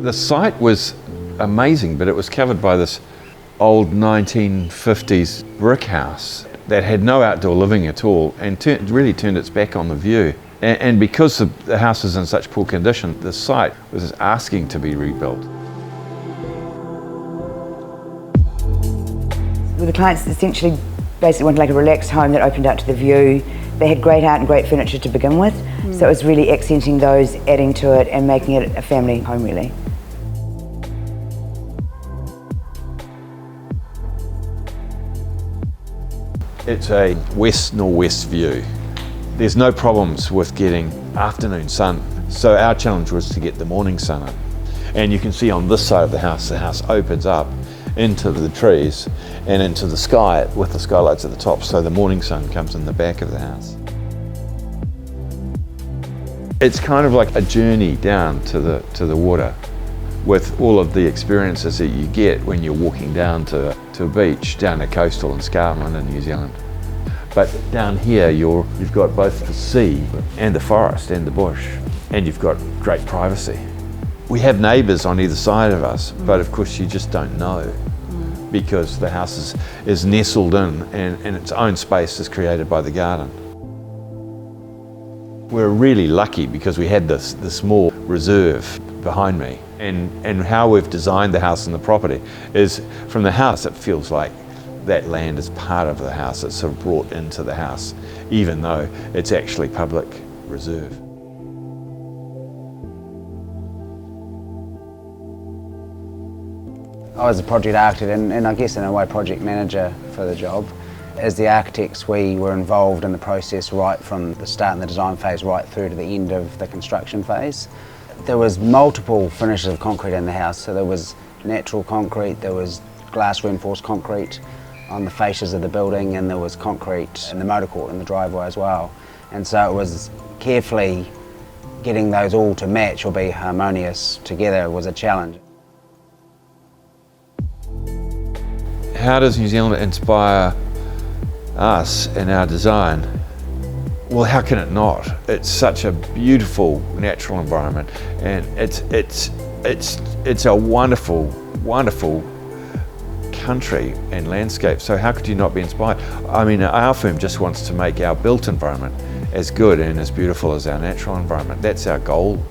The site was amazing, but it was covered by this old 1950s brick house that had no outdoor living at all, and really turned its back on the view. And because the house was in such poor condition, the site was asking to be rebuilt. Well, the clients essentially basically wanted like a relaxed home that opened out to the view. They had great art and great furniture to begin with, so it was really accenting those, adding to it and making it a family home really. It's a west-northwest view. There's no problems with getting afternoon sun, so our challenge was to get the morning sun in. And you can see on this side of the house opens up into the trees and into the sky with the skylights at the top, so the morning sun comes in the back of the house. It's kind of like a journey down to the water, with all of the experiences that you get when you're walking down to a beach, down a coastal in Scotland and New Zealand. But down here you've got both the sea and the forest and the bush, and you've got great privacy. We have neighbours on either side of us, but of course you just don't know, because the house is nestled in and its own space is created by the garden. We're really lucky because we had this small reserve behind me, and how we've designed the house and the property is, from the house it feels like that land is part of the house. It's sort of brought into the house, even though it's actually public reserve. I was a project architect and I guess in a way project manager for the job. As the architects, we were involved in the process right from the start in the design phase right through to the end of the construction phase. There was multiple finishes of concrete in the house, so there was natural concrete, there was glass reinforced concrete on the fascias of the building, and there was concrete in the motor court and the driveway as well. And so it was carefully getting those all to match or be harmonious together was a challenge. How does New Zealand inspire us in our design? Well, how can it not? It's such a beautiful natural environment, and it's a wonderful, wonderful country and landscape. So how could you not be inspired? I mean, our firm just wants to make our built environment as good and as beautiful as our natural environment. That's our goal.